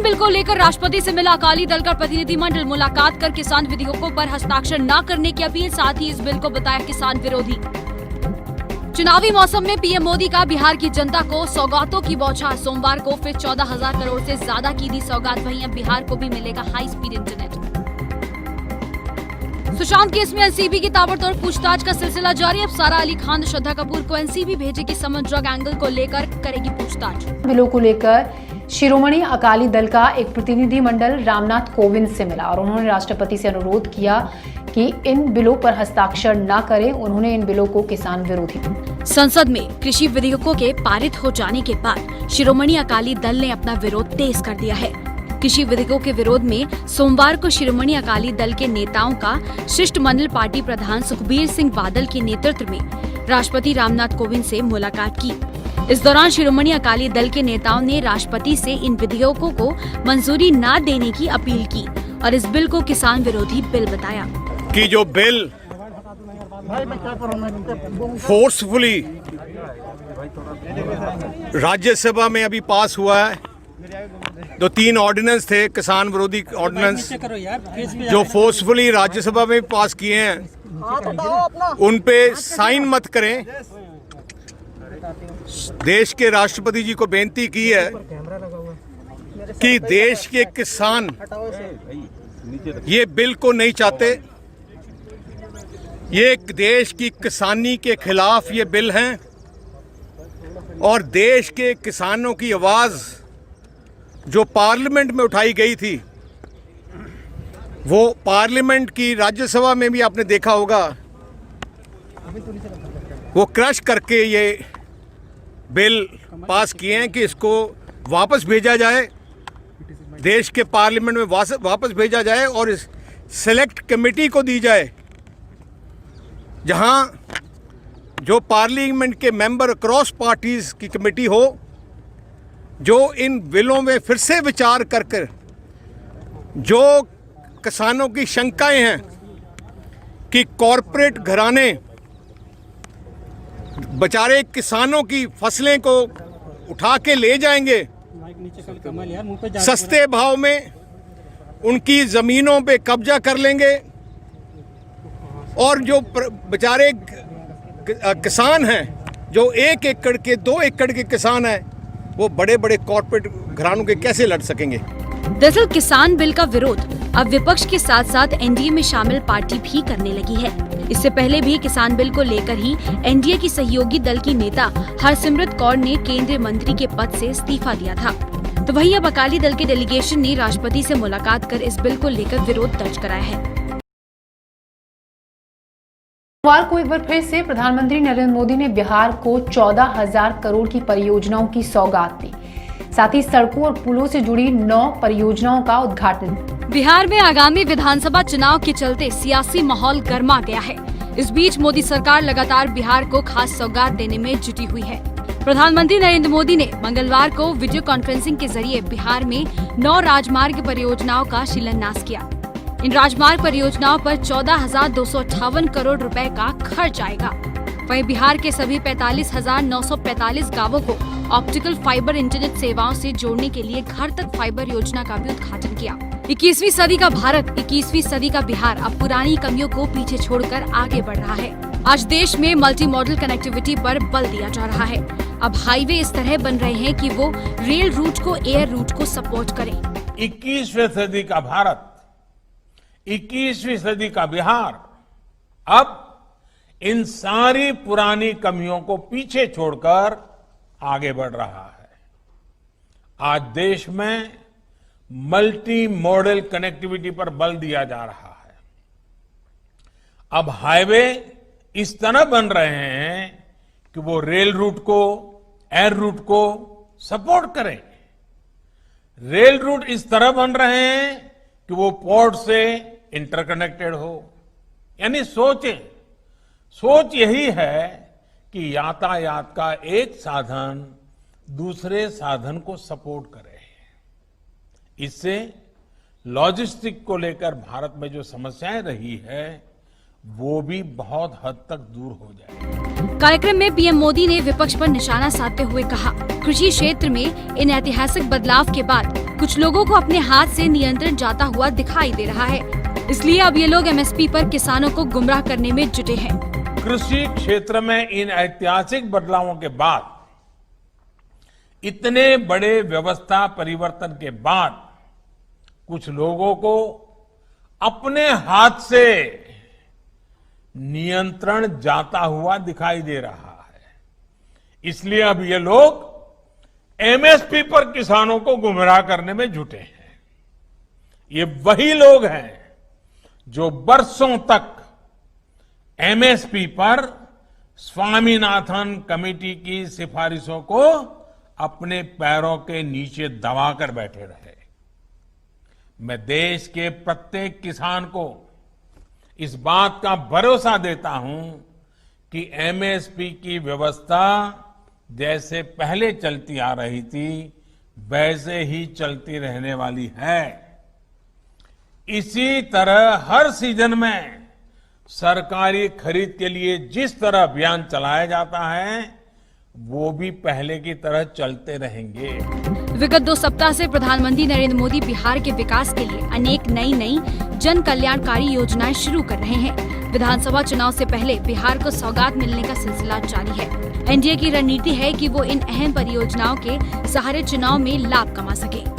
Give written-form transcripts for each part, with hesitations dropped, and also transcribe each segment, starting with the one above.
किसान बिल को लेकर राष्ट्रपति से मिला अकाली दल का प्रतिनिधिमंडल। मुलाकात कर किसान विधेयकों पर हस्ताक्षर न करने की अपील, साथ ही इस बिल को बताया किसान विरोधी। चुनावी मौसम में पीएम मोदी का बिहार की जनता को सौगातों की बौछार। सोमवार को फिर 14,000 करोड़ से ज्यादा की दी सौगात। वहीं अब बिहार को भी मिलेगा high speed internet. Sushant case में एनसीबी की ताबड़तोड़ पूछताछ का सिलसिला जारी। अब सारा अली खान, श्रद्धा कपूर को एनसीबी भेजेगी समन। ड्रग एंगल को लेकर करेगी पूछताछ। बिलों को लेकर शिरोमणि अकाली दल का एक प्रतिनिधिमंडल रामनाथ कोविंद से मिला और उन्होंने राष्ट्रपति से अनुरोध किया कि इन बिलों पर हस्ताक्षर न करें। उन्होंने इन बिलों को किसान विरोधी। संसद में कृषि विधेयकों के पारित हो जाने के बाद शिरोमणि अकाली दल ने अपना विरोध तेज कर दिया है। कृषि विधेयकों के विरोध में सोमवार को शिरोमणि अकाली दल के नेताओं का शिष्टमंडल पार्टी प्रधान सुखबीर सिंह बादल के नेतृत्व में राष्ट्रपति रामनाथ कोविंद से मुलाकात की। इस दौरान शिरोमणि अकाली दल के नेताओं ने राष्ट्रपति से इन विधेयकों को मंजूरी न देने की अपील की और इस बिल को किसान विरोधी बिल बताया। कि जो बिल फोर्सफुली राज्यसभा में अभी पास हुआ है, तो 3 ऑर्डिनेंस थे किसान विरोधी ऑर्डिनेंस जो फोर्सफुली राज्यसभा में पास किए हैं, उन पे साइन मत करें। देश के राष्ट्रपति जी को बेनती की है कि देश के किसान ये बिल को नहीं चाहते। ये देश की किसानी के खिलाफ ये बिल हैं और देश के किसानों की आवाज जो पार्लियामेंट में उठाई गई थी, वो पार्लियामेंट की राज्यसभा में भी आपने देखा होगा, वो क्रश करके ये बिल पास किए हैं कि इसको वापस भेजा जाए, देश के पार्लियामेंट में वापस भेजा जाए और इस सेलेक्ट कमेटी को दी जाए, जहां जो पार्लियामेंट के मेंबर क्रॉस पार्टीज की कमेटी हो, जो इन बिलों में फिर से विचार कर जो किसानों की शंकाएं हैं कि कॉरपोरेट घराने बेचारे किसानों की फसलें को उठा के ले जाएंगे, सस्ते भाव में उनकी ज़मीनों पे कब्जा कर लेंगे और जो बेचारे किसान हैं, जो 1 एकड़ के 2 एकड़ के किसान हैं, वो बड़े बड़े कॉर्पोरेट घरानों के कैसे लड़ सकेंगे। दरअसल किसान बिल का विरोध अब विपक्ष के साथ साथ एनडीए में शामिल पार्टी भी करने लगी है। इससे पहले भी किसान बिल को लेकर ही एनडीए की सहयोगी दल की नेता हरसिमरत कौर ने केंद्रीय मंत्री के पद से इस्तीफा दिया था। तो वहीं अब अकाली दल के डेलीगेशन ने राष्ट्रपति से मुलाकात कर इस बिल को लेकर विरोध दर्ज कराया है। सोमवार को एक बार फिर से प्रधानमंत्री नरेंद्र मोदी ने बिहार को 14,000 करोड़ की परियोजनाओं की सौगात दी। साथ ही सड़कों और पुलों से जुड़ी 9 परियोजनाओं का उद्घाटन। बिहार में आगामी विधानसभा चुनाव के चलते सियासी माहौल गर्मा गया है। इस बीच मोदी सरकार लगातार बिहार को खास सौगात देने में जुटी हुई है। प्रधानमंत्री नरेंद्र मोदी ने मंगलवार को वीडियो कॉन्फ्रेंसिंग के जरिए बिहार में 9 राजमार्ग परियोजनाओं का शिलान्यास किया। इन राजमार्ग परियोजनाओं पर 14,258 करोड़ रुपए का खर्च आएगा। वहीं बिहार के सभी 45,945 गांवों को ऑप्टिकल फाइबर इंटरनेट सेवाओं से जोड़ने के लिए घर तक फाइबर योजना का भी उद्घाटन किया। 21वीं सदी का भारत, 21वीं सदी का बिहार अब पुरानी कमियों को पीछे छोड़कर आगे बढ़ रहा है। आज देश में मल्टी मॉडल कनेक्टिविटी पर बल दिया जा रहा है। अब हाईवे इस तरह बन रहे हैं कि वो रेल रूट को एयर रूट को सपोर्ट करें। 21वीं सदी का भारत, 21वीं सदी का बिहार अब इन सारी पुरानी कमियों को पीछे छोड़कर आगे बढ़ रहा है। आज देश में मल्टी मॉडल कनेक्टिविटी पर बल दिया जा रहा है। अब हाईवे इस तरह बन रहे हैं कि वो रेल रूट को, एयर रूट को सपोर्ट करें। रेल रूट इस तरह बन रहे हैं कि वो पोर्ट से इंटरकनेक्टेड हो। यानी सोच यही है कि यातायात का एक साधन दूसरे साधन को सपोर्ट करे। इससे लॉजिस्टिक को लेकर भारत में जो समस्याएं रही है, वो भी बहुत हद तक दूर हो जाएगी। कार्यक्रम में पीएम मोदी ने विपक्ष पर निशाना साधते हुए कहा, कृषि क्षेत्र में इन ऐतिहासिक बदलाव के बाद कुछ लोगों को अपने हाथ से नियंत्रण जाता हुआ दिखाई दे रहा है, इसलिए अब ये लोग एमएसपी पर किसानों को गुमराह करने में जुटे हैं। कृषि क्षेत्र में इन ऐतिहासिक बदलावों के बाद, इतने बड़े व्यवस्था परिवर्तन के बाद कुछ लोगों को अपने हाथ से नियंत्रण जाता हुआ दिखाई दे रहा है, इसलिए अब ये लोग एमएसपी पर किसानों को गुमराह करने में जुटे हैं। ये वही लोग हैं जो बरसों तक एमएसपी पर स्वामीनाथन कमेटी की सिफारिशों को अपने पैरों के नीचे दबाकर बैठे रहे। मैं देश के प्रत्येक किसान को इस बात का भरोसा देता हूं कि एमएसपी की व्यवस्था जैसे पहले चलती आ रही थी वैसे ही चलती रहने वाली है। इसी तरह हर सीजन में सरकारी खरीद के लिए जिस तरह अभियान चलाया जाता है वो भी पहले की तरह चलते रहेंगे। विगत 2 सप्ताह से प्रधानमंत्री नरेंद्र मोदी बिहार के विकास के लिए अनेक नई जन कल्याणकारी योजनाएं शुरू कर रहे हैं। विधानसभा चुनाव से पहले बिहार को सौगात मिलने का सिलसिला जारी है। एनडीए की रणनीति है कि वो इन अहम परियोजनाओं के सहारे चुनाव में लाभ कमा सके।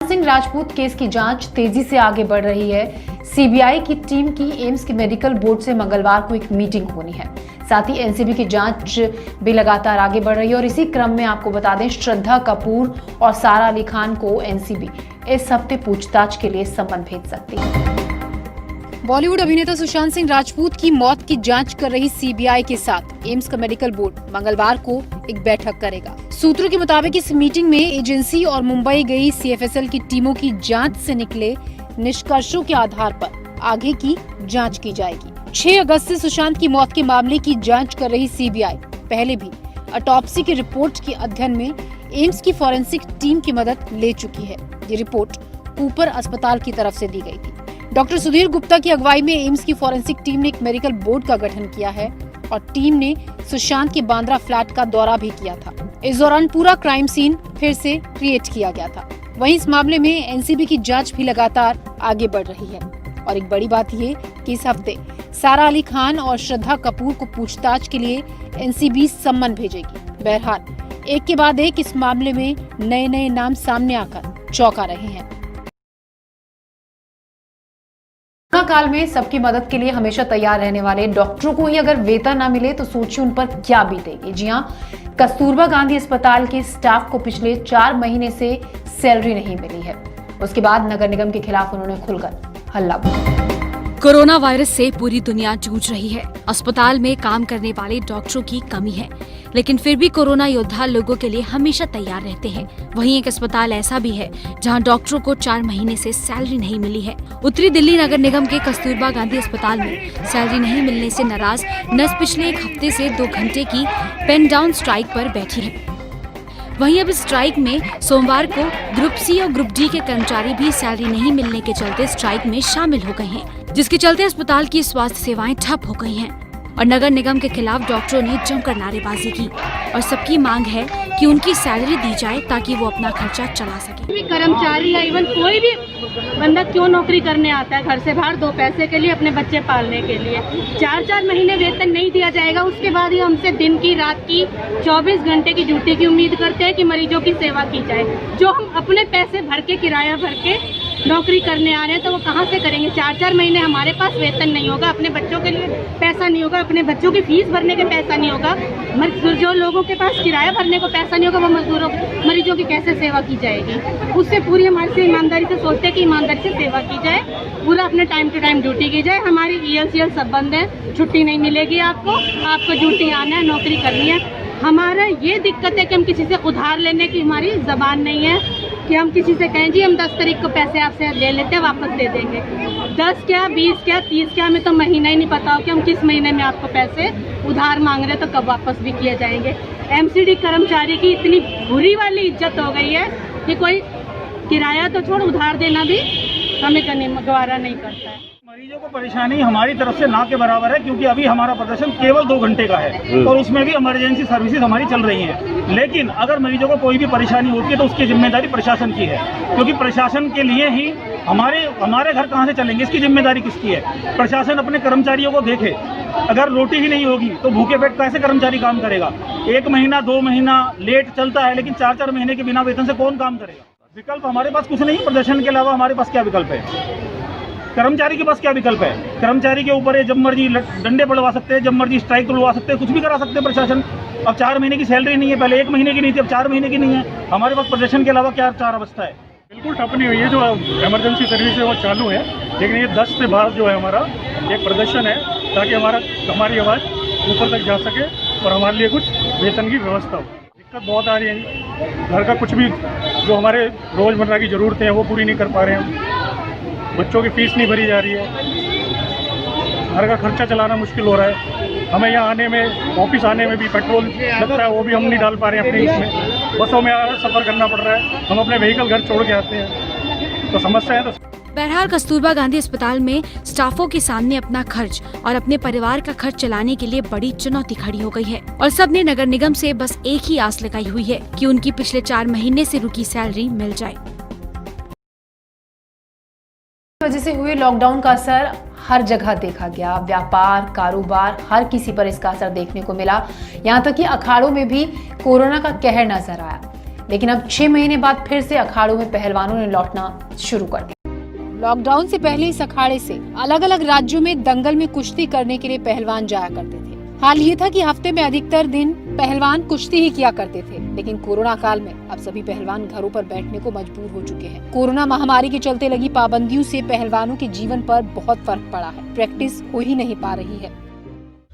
सिंह राजपूत केस की जांच तेजी से आगे बढ़ रही है। सीबीआई की टीम की एम्स के मेडिकल बोर्ड से मंगलवार को एक मीटिंग होनी है। साथ ही एनसीबी की जांच भी लगातार आगे बढ़ रही है और इसी क्रम में आपको बता दें, श्रद्धा कपूर और सारा अली खान को एनसीबी इस हफ्ते पूछताछ के लिए सम्मन भेज सकती है। बॉलीवुड अभिनेता सुशांत सिंह राजपूत की मौत की जांच कर रही सीबीआई के साथ एम्स का मेडिकल बोर्ड मंगलवार को एक बैठक करेगा। सूत्रों के मुताबिक इस मीटिंग में एजेंसी और मुंबई गई सीएफएसएल की टीमों की जांच से निकले निष्कर्षों के आधार पर आगे की जांच की जाएगी। 6 अगस्त से सुशांत की मौत के मामले की जांच कर रही सीबीआई पहले भी ऑटोप्सी की रिपोर्ट के अध्ययन में एम्स की फॉरेंसिक टीम की मदद ले चुकी है। ये रिपोर्ट कूपर अस्पताल की तरफ से दी गई थी। डॉक्टर सुधीर गुप्ता की अगुवाई में एम्स की फॉरेंसिक टीम ने एक मेडिकल बोर्ड का गठन किया है और टीम ने सुशांत के बांद्रा फ्लैट का दौरा भी किया था। इस दौरान पूरा क्राइम सीन फिर से क्रिएट किया गया था। वहीं इस मामले में एनसीबी की जांच भी लगातार आगे बढ़ रही है और एक बड़ी बात ये कि इस हफ्ते सारा अली खान और श्रद्धा कपूर को पूछताछ के लिए एनसीबी सम्मन भेजेगी। बहरहाल एक के बाद एक इस मामले में नए नाम सामने आकर चौंका रहे हैं। कोरोना काल में सबकी मदद के लिए हमेशा तैयार रहने वाले डॉक्टरों को ही अगर वेतन न मिले तो सोचिए उन पर क्या बीतेगी। जी हां, कस्तूरबा गांधी अस्पताल के स्टाफ को पिछले 4 महीने से सैलरी नहीं मिली है। उसके बाद नगर निगम के खिलाफ उन्होंने खुलकर हल्ला बोला। कोरोना वायरस से पूरी दुनिया जूझ रही है। अस्पताल में काम करने वाले डॉक्टरों की कमी है, लेकिन फिर भी कोरोना योद्धा लोगों के लिए हमेशा तैयार रहते हैं। वहीं एक अस्पताल ऐसा भी है जहां डॉक्टरों को 4 महीने से सैलरी नहीं मिली है। उत्तरी दिल्ली नगर निगम के कस्तूरबा गांधी अस्पताल में सैलरी नहीं मिलने से नाराज नर्स पिछले 1 हफ्ते से 2 घंटे की पेन डाउन स्ट्राइक पर बैठी है। वहीं अब इस स्ट्राइक में सोमवार को ग्रुप सी और ग्रुप डी के कर्मचारी भी सैलरी नहीं मिलने के चलते स्ट्राइक में शामिल हो गए हैं, जिसके चलते अस्पताल की स्वास्थ्य सेवाएं ठप हो गई हैं और नगर निगम के खिलाफ डॉक्टरों ने जमकर नारेबाजी की और सबकी मांग है कि उनकी सैलरी दी जाए ताकि वो अपना खर्चा चला सके। कर्मचारी या इवन कोई भी बंदा क्यों नौकरी करने आता है घर से बाहर 2 पैसे के लिए, अपने बच्चे पालने के लिए। 4-4 महीने वेतन नहीं दिया जाएगा, उसके बाद ही हमसे दिन की रात की 24 घंटे की ड्यूटी की उम्मीद करते हैं कि मरीजों की सेवा की जाए। जो हम अपने पैसे भर के, किराया भर के नौकरी करने आ रहे हैं तो वो कहाँ से करेंगे। 4-4 महीने हमारे पास वेतन नहीं होगा, अपने बच्चों के लिए पैसा नहीं होगा, अपने बच्चों की फीस भरने के पैसा नहीं होगा, जो लोगों के पास किराया भरने को पैसा नहीं होगा, वो मजदूरों मरीजों की कैसे सेवा की जाएगी। उससे पूरी हमारे से ईमानदारी से सोचते हैं कि ईमानदारी से सेवा की जाए, पूरा अपने टाइम टू टाइम ड्यूटी की जाए। हमारी ELCL सब बंद है, छुट्टी नहीं मिलेगी आपको ड्यूटी आना है, नौकरी करनी है। हमारा ये दिक्कत है कि हम किसी से उधार लेने की हमारी जबान नहीं है कि हम किसी से कहें जी हम 10 तारीख को पैसे आपसे ले लेते हैं, वापस दे देंगे। 10 क्या, 20 क्या, 30 क्या, हमें तो महीना ही नहीं पता हो कि हम किस महीने में आपको पैसे उधार मांग रहे हैं तो कब वापस भी किए जाएंगे। MCD कर्मचारी की इतनी बुरी वाली इज्जत हो गई है कि कोई किराया तो छोड़, उधार देना भी हमें गवारा नहीं करता है। मरीजों को परेशानी हमारी तरफ से ना के बराबर है, क्योंकि अभी हमारा प्रदर्शन केवल 2 घंटे का है और उसमें भी इमरजेंसी सर्विसेज हमारी चल रही हैं। लेकिन अगर मरीजों को कोई भी परेशानी होती है तो उसकी जिम्मेदारी प्रशासन की है, क्योंकि प्रशासन के लिए ही हमारे घर कहाँ से चलेंगे, इसकी जिम्मेदारी किसकी है। प्रशासन अपने कर्मचारियों को देखे, अगर रोटी ही नहीं होगी तो भूखे पेट कैसे कर्मचारी काम करेगा। 1 महीना 2 महीना लेट चलता है, लेकिन 4-4 महीने के बिना वेतन से कौन काम करेगा। विकल्प हमारे पास कुछ नहीं, प्रदर्शन के अलावा हमारे पास क्या विकल्प है। कर्मचारी के पास क्या विकल्प है। कर्मचारी के ऊपर जब मर्जी डंडे पड़वा सकते हैं, जब मर्जी स्ट्राइक तोड़वा सकते हैं, कुछ भी करा सकते हैं प्रशासन। अब 4 महीने की सैलरी नहीं है, पहले 1 महीने की नहीं थी, अब 4 महीने की नहीं है। हमारे पास प्रदर्शन के अलावा क्या 4 अवस्था है। बिल्कुल ठप नहीं हुई है, जो इमरजेंसी सर्विस है वो चालू है, लेकिन ये 10 से 12 जो है हमारा एक प्रदर्शन है, ताकि हमारी आवाज़ ऊपर तक जा सके और हमारे लिए कुछ वेतन की व्यवस्था हो। दिक्कत बहुत आ रही है, घर का कुछ भी जो हमारे रोज़मर्रा की ज़रूरतें हैं वो पूरी नहीं कर पा रहे हैं। बच्चों की फीस नहीं भरी जा रही है, घर का खर्चा चलाना मुश्किल हो रहा है। हमें यहाँ आने में, ऑफिस आने में भी पेट्रोल लगता है, वो भी हम नहीं डाल पा रहे हैं अपनी इसमें। बसों में सफ़र करना पड़ रहा है, हम अपने व्हीकल घर छोड़ के आते हैं, तो समस्या है। तो बहरहाल कस्तूरबा गांधी अस्पताल में स्टाफों के सामने अपना खर्च और अपने परिवार का खर्च चलाने के लिए बड़ी चुनौती खड़ी हो गई है और सबने नगर निगम से बस एक ही आस लगाई हुई है कि उनकी पिछले 4 महीने से रुकी सैलरी मिल जाए। वजह से हुए लॉकडाउन का असर हर जगह देखा गया। व्यापार, कारोबार, हर किसी पर इसका असर देखने को मिला। यहाँ तक कि अखाड़ों में भी कोरोना का कहर नजर आया। लेकिन अब 6 महीने बाद फिर से अखाड़ों में पहलवानों ने लौटना शुरू कर दिया। लॉकडाउन से पहले इस अखाड़े से अलग अलग राज्यों में दंगल में कुश्ती करने के लिए पहलवान जाया करते थे। हाल ये था कि हफ्ते में अधिकतर दिन पहलवान कुश्ती ही किया करते थे, लेकिन कोरोना काल में अब सभी पहलवान घरों पर बैठने को मजबूर हो चुके हैं। कोरोना महामारी के चलते लगी पाबंदियों से पहलवानों के जीवन पर बहुत फर्क पड़ा है। प्रैक्टिस हो ही नहीं पा रही है।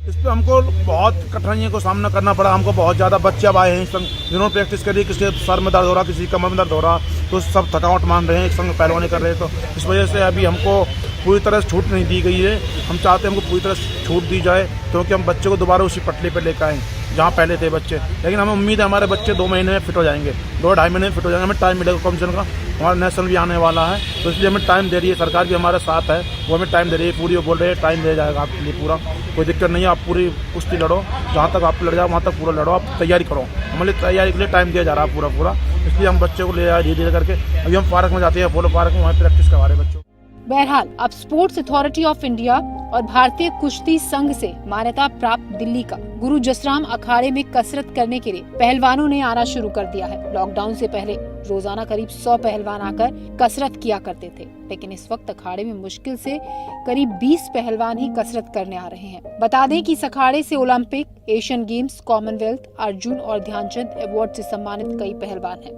इस पर हमको बहुत कठिनाइयों को सामना करना पड़ा। हमको बहुत ज़्यादा बच्चे अब आए हैं जिन्होंने प्रैक्टिस करी, किसी सर में दर्द हो रहा, किसी कमर में दर्द हो रहा, तो सब थकावट मान रहे हैं, एक संग पहलवानी कर रहे हैं। तो इस वजह से अभी हमको पूरी तरह से छूट नहीं दी गई है। हम चाहते हैं हमको पूरी तरह से छूट दी जाए, क्योंकि हम बच्चे को दोबारा उसी पटली पर लेकर आएँ जहाँ पहले थे बच्चे। लेकिन हमें उम्मीद है हमारे बच्चे 2 महीने में फिट हो जाएंगे, 2-2.5 महीने में फिट हो जाएंगे। हमें टाइम मिलेगा कमीशन का, हमारा नेशनल भी आने वाला है, तो इसलिए हमें टाइम दे रही है सरकार भी, हमारे साथ है, वो हमें टाइम दे रही है पूरी। वो बोल रहे हैं टाइम दिया जाएगा आपके लिए पूरा, कोई दिक्कत नहीं है, आप पूरी कुश्ती लड़ो, जहाँ तक आप लड़ जाओ वहाँ तक पूरा लड़ो, आप तैयारी करो। हमारे तैयारी के लिए टाइम दिया जा रहा है पूरा, इसलिए हम बच्चे को ले आए धीरे धीरे करके। अभी हम पार्क में जाते हैं, अपोलो पार्क में, वहाँ प्रैक्टिस करवा रहे हैं बच्चों। बहरहाल अब स्पोर्ट्स अथॉरिटी ऑफ इंडिया और भारतीय कुश्ती संघ से मान्यता प्राप्त दिल्ली का गुरु जसराम अखाड़े में कसरत करने के लिए पहलवानों ने आना शुरू कर दिया है। लॉकडाउन से पहले रोजाना करीब 100 पहलवान आकर कसरत किया करते थे, लेकिन इस वक्त अखाड़े में मुश्किल से करीब 20 पहलवान ही कसरत करने आ रहे हैं। बता दें कि इस अखाड़े से Olympic, Asian games, Commonwealth, Arjun और ध्यानचंद अवार्ड से सम्मानित कई पहलवान हैं।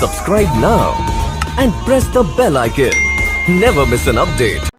Subscribe now and press the bell icon. Never miss an update.